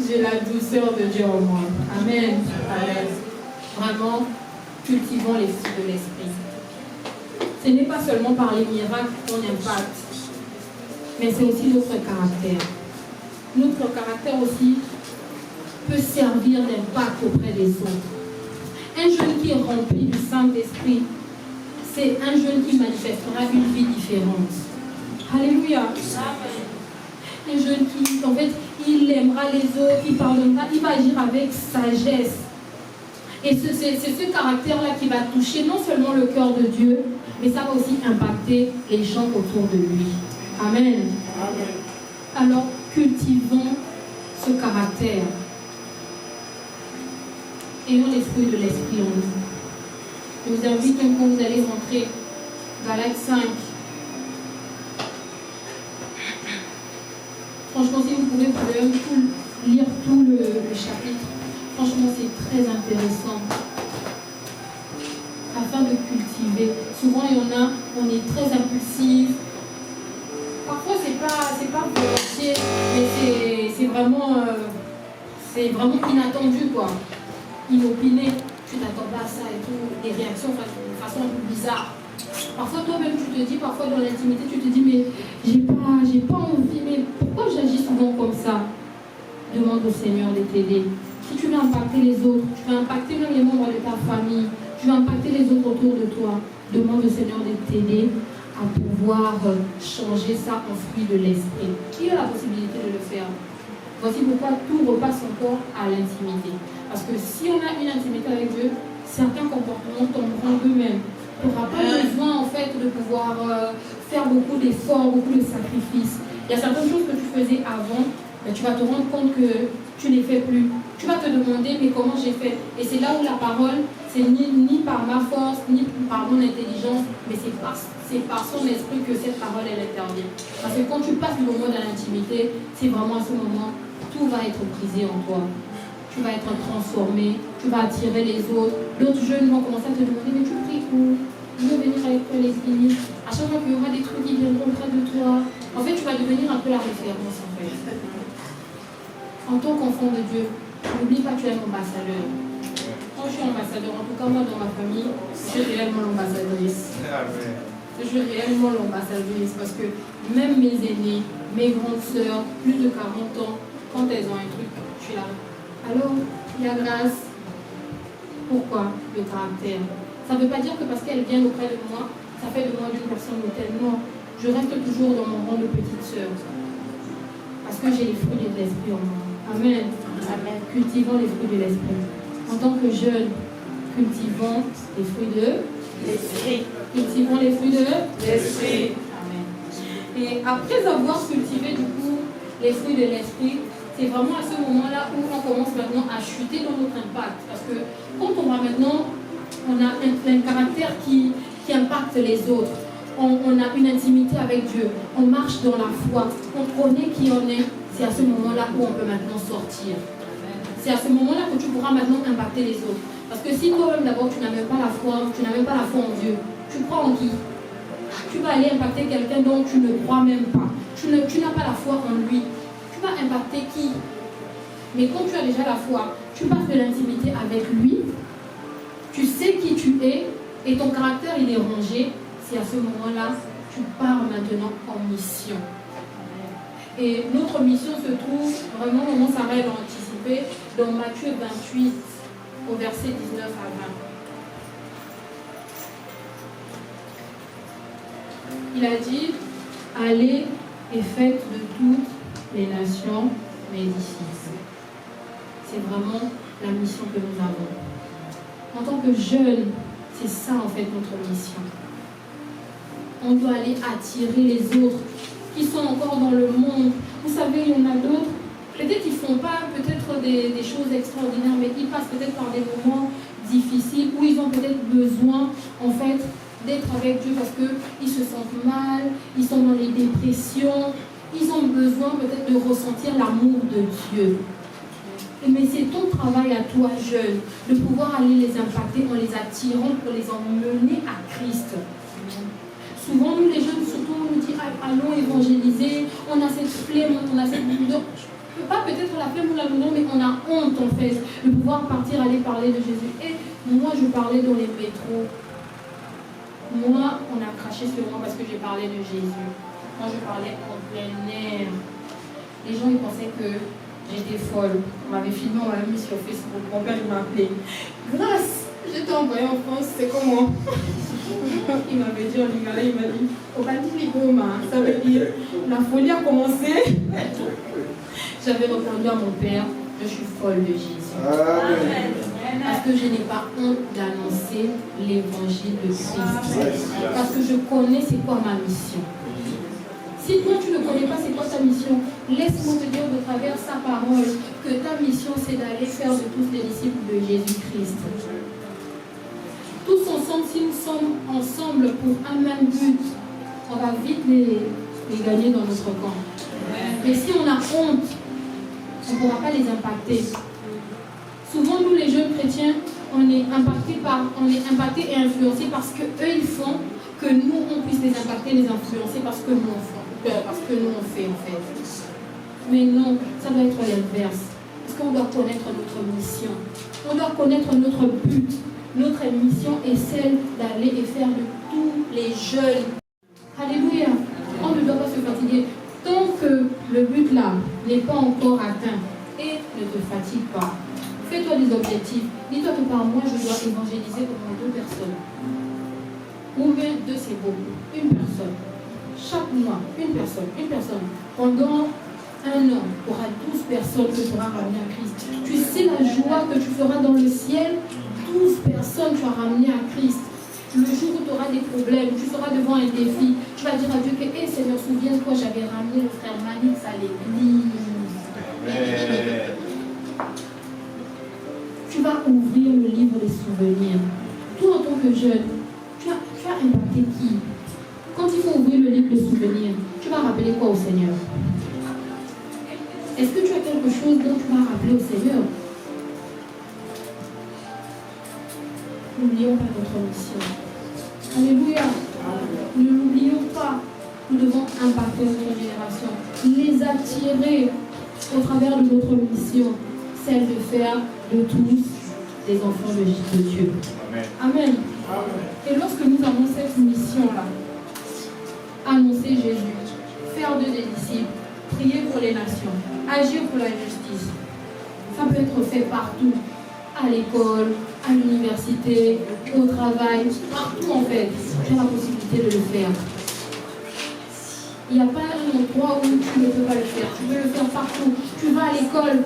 J'ai la douceur de Dieu en moi. Amen. Amen. Vraiment, cultivons les fruits de l'esprit. Ce n'est pas seulement par les miracles qu'on impacte, mais c'est aussi notre caractère. Notre caractère aussi peut servir d'impact auprès des autres. Un jeune qui est rempli du Saint-Esprit, c'est un jeune qui manifestera une vie différente. Alléluia. Un jeune qui, en fait, il aimera les autres, il pardonnera, il va agir avec sagesse. Et c'est ce caractère-là qui va toucher non seulement le cœur de Dieu, mais ça va aussi impacter les gens autour de lui. Amen. Amen. Alors, cultivons ce caractère. Ayons les fruits de l'esprit en nous. Je vous invite, quand vous allez rentrer, Galates 5. Franchement, si vous pouvez lire tout le chapitre, franchement, c'est très intéressant. Afin de cultiver. Souvent, il y en a, on est très impulsif. Parfois, c'est pas volontiers, mais c'est vraiment inattendu, quoi. Inopiné, tu t'attends pas à ça et tout, des réactions de façon un peu bizarre. Parfois toi-même tu te dis, parfois dans l'intimité tu te dis mais j'ai pas envie, mais pourquoi j'agis souvent comme ça? Demande au Seigneur de t'aider. Si tu veux impacter les autres, tu veux impacter même les membres de ta famille, tu veux impacter les autres autour de toi, demande au Seigneur de t'aider à pouvoir changer ça en fruit de l'esprit. Qui a la possibilité de le faire? Voici pourquoi tout repasse encore à l'intimité. Parce que si on a une intimité avec Dieu, certains comportements tomberont d'eux-mêmes. Tu n'auras pas besoin en fait de pouvoir faire beaucoup d'efforts, beaucoup de sacrifices. Il y a certaines choses que tu faisais avant, mais tu vas te rendre compte que tu ne les fais plus. Tu vas te demander mais comment j'ai fait? Et c'est là où la parole, c'est ni par ma force, ni par mon intelligence, mais c'est par son esprit que cette parole elle intervient. Parce que quand tu passes le moment de l'intimité, c'est vraiment à ce moment, tout va être brisé en toi. Tu vas être transformé, tu vas attirer les autres. D'autres jeunes vont commencer à te demander, mais tu pries où? Je veux venir avec toi l'église. À chaque fois qu'il y aura des trucs qui viendront près de toi. En fait, tu vas devenir un peu la référence en fait. En tant qu'enfant de Dieu, n'oublie pas que tu es un ambassadeur. Quand je suis ambassadeur, en tout cas moi dans ma famille, je suis réellement l'ambassadrice. Je suis réellement l'ambassadrice parce que même mes aînés, mes grandes sœurs, plus de 40 ans, quand elles ont un truc, je suis là. Alors, il y a grâce. Pourquoi? Le caractère. Ça ne veut pas dire que parce qu'elle vient auprès de moi, ça fait de moi une personne tellement. Je reste toujours dans mon rang de petite sœur. Parce que j'ai les fruits de l'esprit en moi. Amen. Amen. Cultivons les fruits de l'esprit. En tant que jeunes, cultivons les fruits de l'esprit. Cultivons les fruits de l'esprit. Amen. Et après avoir cultivé du coup les fruits de l'esprit, c'est vraiment à ce moment-là où on commence maintenant à chuter dans notre impact. Parce que quand on va maintenant, on a un caractère qui impacte les autres. On a une intimité avec Dieu. On marche dans la foi. On connaît qui on est. C'est à ce moment-là où on peut maintenant sortir. C'est à ce moment-là que tu pourras maintenant impacter les autres. Parce que si toi-même d'abord tu n'as même pas la foi, tu n'as même pas la foi en Dieu, tu crois en qui? Tu vas aller impacter quelqu'un dont tu ne crois même pas. Tu n'as pas la foi en lui. Tu vas impacter qui? Mais quand tu as déjà la foi, tu passes de l'intimité avec lui, tu sais qui tu es et ton caractère il est rangé. C'est à ce moment-là tu pars maintenant en mission. Et notre mission se trouve vraiment, comment Sarah l'a anticipé, dans Matthieu 28, au verset 19 à 20. Il a dit, allez et faites de toutes les nations mes disciples. C'est vraiment la mission que nous avons. En tant que jeunes, c'est ça en fait notre mission. On doit aller attirer les autres qui sont encore dans le monde. Vous savez, il y en a d'autres, peut-être ils ne font pas peut-être des choses extraordinaires, mais ils passent peut-être par des moments difficiles où ils ont peut-être besoin en fait d'être avec Dieu parce qu'ils se sentent mal, ils sont dans les dépressions. Ils ont besoin peut-être de ressentir l'amour de Dieu. Mais c'est ton travail à toi, jeune, de pouvoir aller les impacter en les attirant pour les emmener à Christ. Souvent, nous les jeunes, surtout, on nous dit allons évangéliser, on a cette flemme, on a cette lourdeur. Pas peut-être la flemme ou la lourdeur, mais on a honte en fait de pouvoir partir aller parler de Jésus. Et moi, je parlais dans les métros. Moi, on a craché sur moi parce que j'ai parlé de Jésus. Moi, je parlais en plein air. Les gens, ils pensaient que j'étais folle. On m'avait filmé, on m'avait mis sur Facebook. Mon père, il m'a appelé. Grâce, je t'ai envoyé en France, c'est comment? Il m'avait dit en lingala, il m'a dit, au Bandi Ligoma, ça veut dire, la folie a commencé. J'avais répondu à mon père, je suis folle de Jésus. Amen. Parce que je n'ai pas honte d'annoncer l'évangile de Christ. Parce que je connais c'est quoi ma mission. Si toi tu ne connais pas c'est quoi ta mission, laisse-moi te dire de travers sa parole que ta mission c'est d'aller faire de tous les disciples de Jésus-Christ. Tous ensemble, si nous sommes ensemble pour un même but, on va vite les gagner dans notre camp. Mais si on a honte, on ne pourra pas les impacter. Souvent, nous les jeunes chrétiens, on est impactés et influencés parce qu'eux ils font, que nous on puisse les impacter, les influencer parce que nous on fait en fait. Mais non, ça doit être l'inverse. Parce qu'on doit connaître notre mission. On doit connaître notre but. Notre mission est celle d'aller et faire de tous les jeunes. Alléluia. On ne doit pas se fatiguer. Tant que le but là n'est pas encore atteint, et ne te fatigue pas. Fais-toi des objectifs. Dis-toi que par mois, je dois évangéliser au moins 2 personnes. Ou bien 2, c'est beaucoup. Une personne. Chaque mois, une personne. Pendant un an, tu auras 12 personnes que tu auras ramenées à Christ. Tu sais la joie que tu feras dans le ciel. 12 personnes tu as ramenées à Christ. Le jour où tu auras des problèmes, tu seras devant un défi, tu vas dire à Dieu que, hey, Seigneur, souviens-toi, j'avais ramené le frère Manix à l'église. Tu vas ouvrir le livre des souvenirs. Toi, en tant que jeune, tu as impacté qui? Quand il faut ouvrir le livre des souvenirs, tu vas rappeler quoi au Seigneur? Est-ce que tu as quelque chose dont tu vas rappeler au Seigneur? N'oublions pas notre mission. Alléluia. Ne l'oublions pas. Nous devons impacter notre génération. Les attirer au travers de notre mission. Celle de faire de tous des enfants de Dieu. Amen. Et lorsque nous avons cette mission-là, annoncer Jésus, faire de des disciples, prier pour les nations, agir pour la justice, ça peut être fait partout. À l'école, à l'université, au travail, partout en fait, tu as la possibilité de le faire. Il n'y a pas un endroit où tu ne peux pas le faire. Tu peux le faire partout. Tu vas à l'école.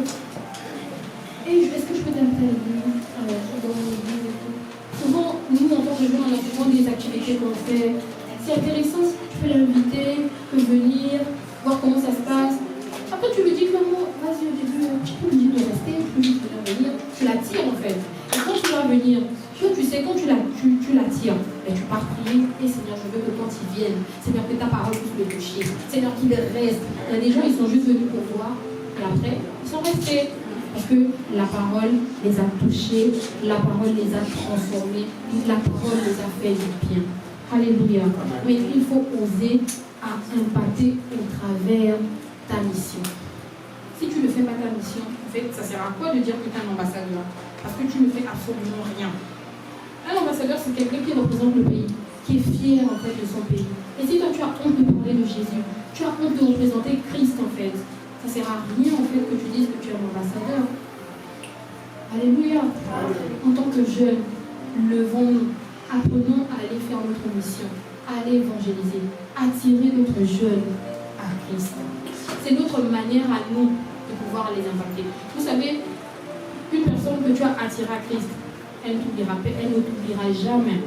Et est-ce que je peux t'interviewer dans l'église et tout? Souvent, nous, en tant que jeunes, on a souvent des activités qu'on fait. C'est intéressant, tu peux l'inviter, tu peux venir, voir comment ça se passe. Après, tu lui dis clairement, vas-y au début, tu peux lui dire de rester, tu peux lui dire de venir. Tu l'attires en fait. Et quand tu vas venir, toi tu sais, quand tu l'attires, et tu pars prier, et Seigneur, je veux que quand ils viennent, Seigneur, que ta parole puisse le toucher. Seigneur, qu'il reste. Il y a des gens, ils sont juste venus pour voir, et après, ils sont restés. Parce que la parole les a touchés, la parole les a transformés, la parole les a fait du bien. Alléluia. Mais il faut oser à impacter au travers ta mission. Si tu ne fais pas ta mission, en fait, ça sert à quoi de dire que tu es un ambassadeur? Parce que tu ne fais absolument rien. Un ambassadeur, c'est quelqu'un qui représente le pays, qui est fier en fait de son pays. Et si toi tu as honte de parler de Jésus, tu as honte de représenter Christ en fait, ça ne sert à rien en fait que tu dises que tu es un ambassadeur. Alléluia. En tant que jeunes, levons-nous, apprenons à aller faire notre mission, à aller évangéliser, attirer d'autres jeunes à Christ. C'est notre manière à nous de pouvoir les impacter. Vous savez, une personne que tu as attirée à Christ, elle ne t'oubliera jamais.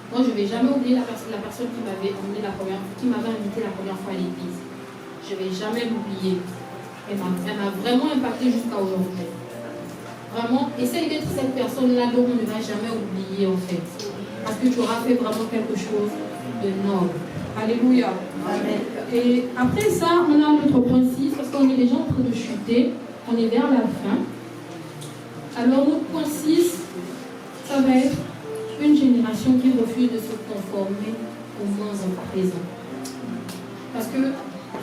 Moi, je ne vais jamais oublier la personne qui m'avait invité la première fois à l'église. Je ne vais jamais l'oublier. Elle m'a vraiment impacté jusqu'à aujourd'hui. Vraiment, essaye d'être cette personne-là dont on ne va jamais oublier en fait. Parce que tu auras fait vraiment quelque chose de noble. Alléluia. Et après ça, on a notre point 6, parce qu'on est déjà en train de chuter. On est vers la fin. Alors, notre point 6, ça va être une génération qui refuse de se conformer au monde présent. Parce que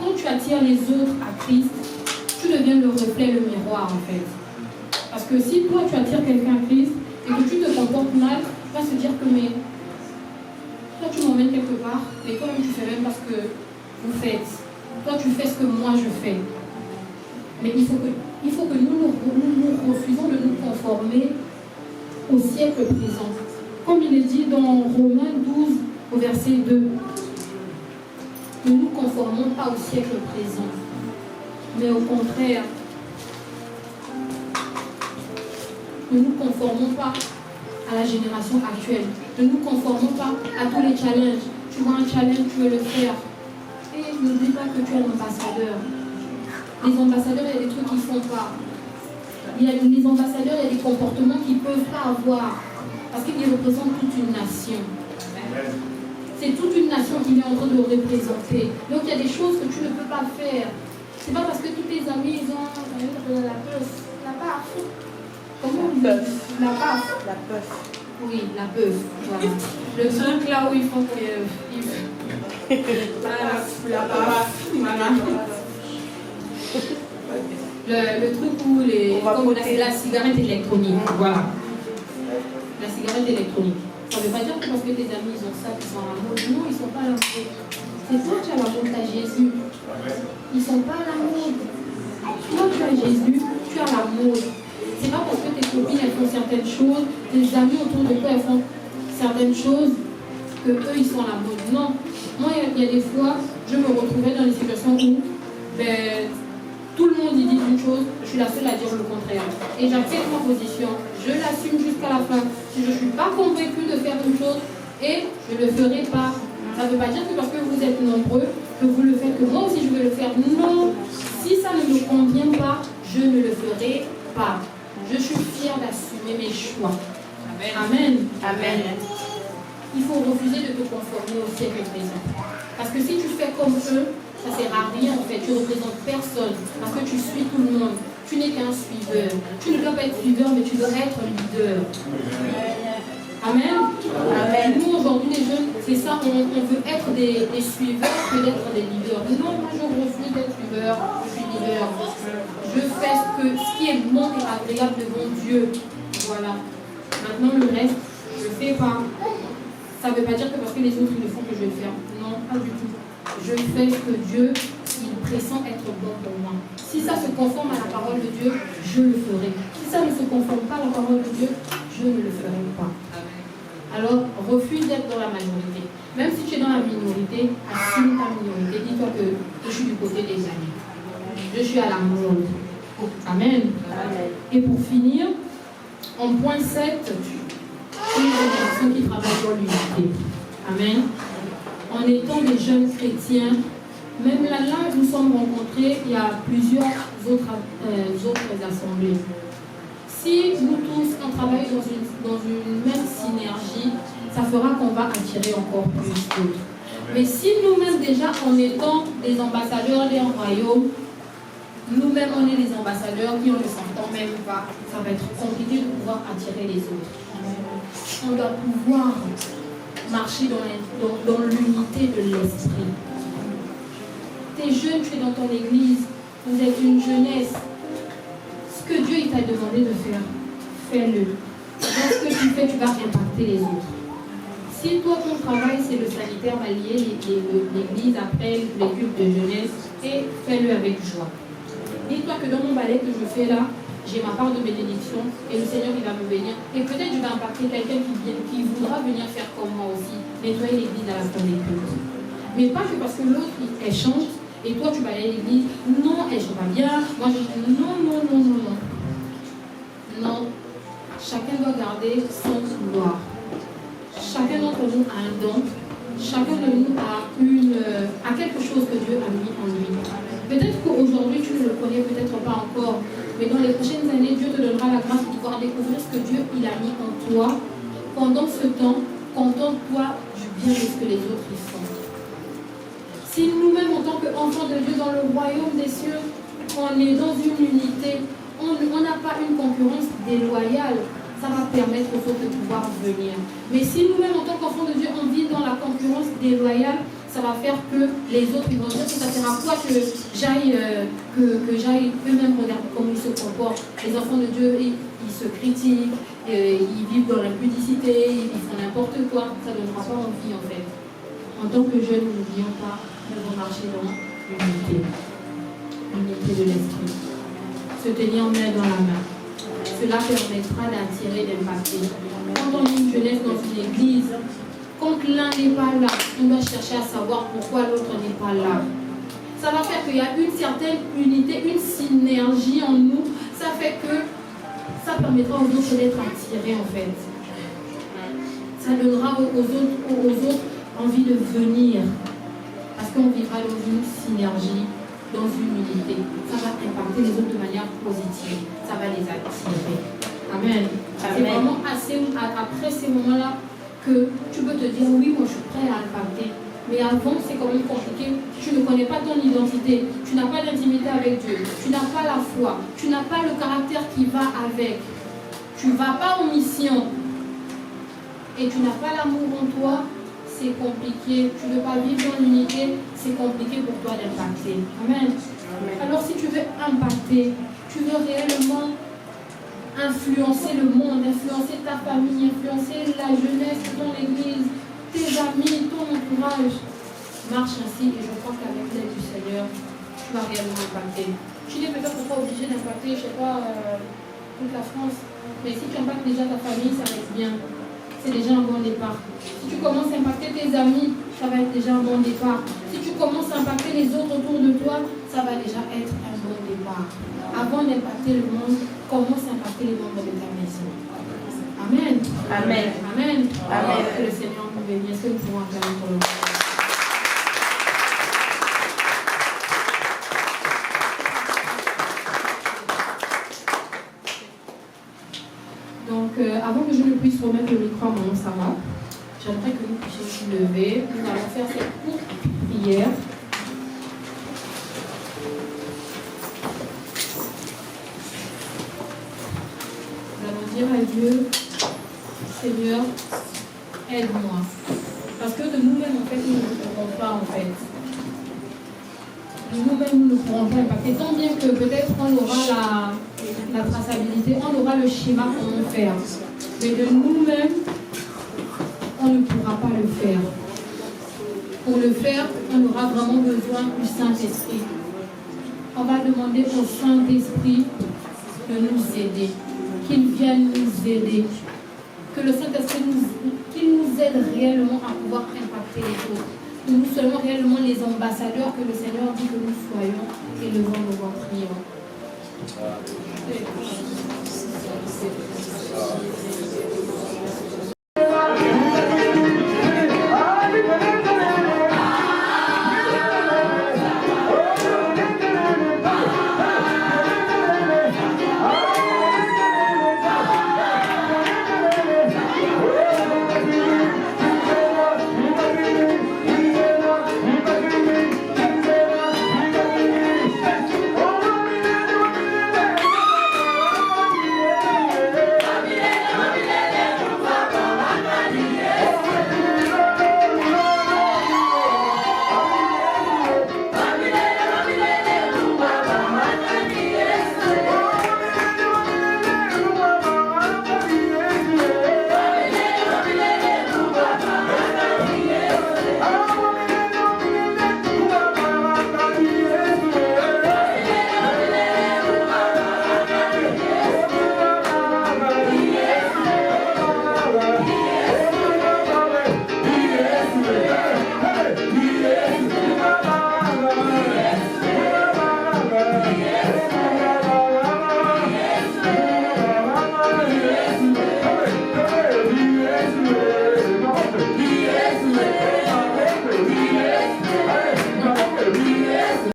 quand tu attires les autres à Christ, tu deviens le reflet, le miroir en fait. Parce que si toi tu attires quelqu'un à Christ et que tu te comportes mal, tu vas se dire que mais toi tu m'emmènes quelque part, mais quand même tu fais même parce que vous faites. Toi tu fais ce que moi je fais. Mais il faut que nous refusons de nous conformer au siècle présent. Comme il est dit dans Romains 12 au verset 2. Ne nous conformons pas au siècle présent, mais au contraire, ne nous conformons pas à la génération actuelle. Ne nous conformons pas à tous les challenges. Tu vois un challenge, tu veux le faire. Et n'oublie pas que tu es un ambassadeur. Les ambassadeurs, il y a des trucs qu'ils ne font pas. Les ambassadeurs, il y a des comportements qu'ils ne peuvent pas avoir. Parce qu'ils représentent toute une nation. C'est toute une nation qu'il est en train de représenter. Donc il y a des choses que tu ne peux pas faire. C'est pas parce que tous tes amis, ils ont la puff. La paf. Comment on dit? La paf. La puff. Oui, la puff. Voilà. Le truc là où ils font que... la paf. Voilà. Le truc où comme la cigarette électronique. Voilà. La cigarette électronique. Ça ne veut pas dire que parce que tes amis ils ont ça, qu'ils sont à la mode. Non, ils ne sont pas à la mode. C'est toi qui as la mode, tu as Jésus. Ils ne sont pas à la mode. Toi tu as Jésus, tu as la mode. C'est pas parce que tes copines elles font certaines choses, tes amis autour de toi elles font certaines choses, que eux ils sont à la mode. Non. Moi il y a des fois, je me retrouvais dans des situations où tout le monde y dit une chose, je suis la seule à dire le contraire. Et j'accepte ma position, je l'assume jusqu'à la fin. Si je ne suis pas convaincue de faire une chose, et je ne le ferai pas. Ça ne veut pas dire que parce que vous êtes nombreux, que vous le faites, que moi aussi je vais le faire. Non, si ça ne me convient pas, je ne le ferai pas. Je suis fière d'assumer mes choix. Amen. Amen. Il faut refuser de te conformer au siècle présent. Parce que si tu fais comme eux, ça ne sert à rien en fait, tu ne représentes personne parce que tu suis tout le monde. Tu n'es qu'un suiveur. Tu ne dois pas être suiveur, mais tu dois être leader. Amen. Amen. Nous aujourd'hui les jeunes, c'est ça, on veut être des suiveurs que d'être des leaders. Non, moi je refuse d'être suiveur, je suis leader. Je fais ce qui est bon et agréable devant Dieu. Voilà. Maintenant le reste, je ne fais pas. Ça ne veut pas dire que parce que les autres ils le font que je vais le faire. Non, pas du tout. Je fais ce que Dieu il pressent être bon pour moi. Si ça se conforme à la parole de Dieu, je le ferai. Si ça ne se conforme pas à la parole de Dieu, je ne le ferai pas. Alors, refuse d'être dans la majorité. Même si tu es dans la minorité, assume ta minorité. Dis-toi que je suis du côté des amis. Je suis à la mode. Amen. Amen. Et pour finir, en point 7, une génération qui travaille pour l'unité. Amen. En étant des jeunes chrétiens, même là, nous sommes rencontrés, il y a plusieurs autres assemblées. Si nous tous, on travaille dans une même synergie, ça fera qu'on va attirer encore plus d'autres. Mais si nous-mêmes déjà, en étant des ambassadeurs des royaumes, nous-mêmes on est des ambassadeurs qui on ne s'entend même pas, ça va être compliqué de pouvoir attirer les autres. On doit pouvoir marcher dans l'unité de l'esprit. T'es jeune, tu es dans ton église, vous êtes une jeunesse. Ce que Dieu t'a demandé de faire, fais-le. Dans ce que tu fais, tu vas impacter les autres. Si toi, ton travail, c'est le sanitaire, va lier l'église après les cultes de jeunesse, et fais-le avec joie. Dis-toi que dans mon balai que je fais là, j'ai ma part de bénédiction et le Seigneur il va me bénir. Et peut-être je vais impacter quelqu'un qui voudra venir faire comme moi aussi, nettoyer l'église à la fin des cultes. Mais pas que parce que l'autre elle change et toi tu vas aller à l'église, non, elle ne chante pas bien, moi je non. Non, chacun doit garder son pouvoir. Chacun d'entre nous a un don, chacun de nous a quelque chose que Dieu a mis en lui. Peut-être qu'aujourd'hui tu ne le connais peut-être pas encore, mais dans les prochaines années, Dieu te donnera la grâce de pouvoir découvrir ce que Dieu il a mis en toi. Pendant ce temps, contente-toi du bien de ce que les autres y font. Si nous-mêmes, en tant qu'enfants de Dieu dans le royaume des cieux, on est dans une unité, on n'a pas une concurrence déloyale, ça va permettre aux autres de pouvoir venir. Mais si nous-mêmes, en tant qu'enfants de Dieu, on vit dans la concurrence déloyale, ça va faire que les autres ils vont dire que ça sert à quoi que j'aille eux-mêmes regarder comment ils se comportent. Les enfants de Dieu, ils se critiquent, ils vivent dans l'impudicité, ils font n'importe quoi. Ça ne donnera pas envie en fait. En tant que jeunes, n'oublions pas, nous devons marcher dans l'unité. L'unité de l'esprit. Se tenir main dans la main. Cela permettra d'attirer, d'impacter. Quand on est une jeunesse dans une église, quand l'un n'est pas là, on doit chercher à savoir pourquoi l'autre n'est pas là. Ça va faire qu'il y a une certaine unité, une synergie en nous. Ça fait que ça permettra aux autres d'être attirés en fait. Ça donnera aux autres envie de venir. Parce qu'on vivra dans une synergie, dans une unité. Ça va impacter les autres de manière positive. Ça va les attirer. Amen. C'est vraiment après ces moments-là que tu peux te dire oui, moi je suis prêt à impacter. Mais avant, c'est quand même compliqué. Tu ne connais pas ton identité. Tu n'as pas d'intimité avec Dieu. Tu n'as pas la foi. Tu n'as pas le caractère qui va avec. Tu ne vas pas en mission. Et tu n'as pas l'amour en toi. C'est compliqué. Tu ne veux pas vivre dans l'unité. C'est compliqué pour toi d'impacter. Amen. Alors si tu veux impacter, tu veux réellement influencer le monde, influencer ta famille, influencer la jeunesse de ton église, tes amis, ton entourage. Marche ainsi et je crois qu'avec l'aide du Seigneur, tu vas réellement impacter. Tu n'es peut-être pas obligé d'impacter, je ne sais pas, toute la France, mais si tu impactes déjà ta famille, ça va être bien. C'est déjà un bon départ. Si tu commences à impacter tes amis, ça va être déjà un bon départ. Si tu commences à impacter les autres autour de toi, ça va déjà être un bon départ. Avant d'impacter le monde, commence à impacter les membres de ta maison. Amen. Amen. Amen. Amen. Que le Seigneur nous bénisse. Est-ce que nous pouvons acclamer pour le monde? Donc, avant que je ne puisse remettre le micro à mon Sarah, j'aimerais que nous puissions nous lever. Nous allons faire cette courte prière. Nous allons dire à Dieu, Seigneur, aide-moi. Parce que de nous-mêmes, en fait, nous ne pourrons pas, en fait. De nous-mêmes, nous ne pourrons pas impacter. Tant bien que peut-être on aura la traçabilité, on aura le schéma comment faire. Mais de nous-mêmes, on ne pourra pas le faire. Pour le faire, on aura vraiment besoin du Saint-Esprit. On va demander au Saint-Esprit de nous aider, qu'il vienne nous aider. Que le Saint-Esprit nous aide réellement à pouvoir impacter les autres. Que nous soyons réellement les ambassadeurs que le Seigneur dit que nous soyons et levons nos voix, prions.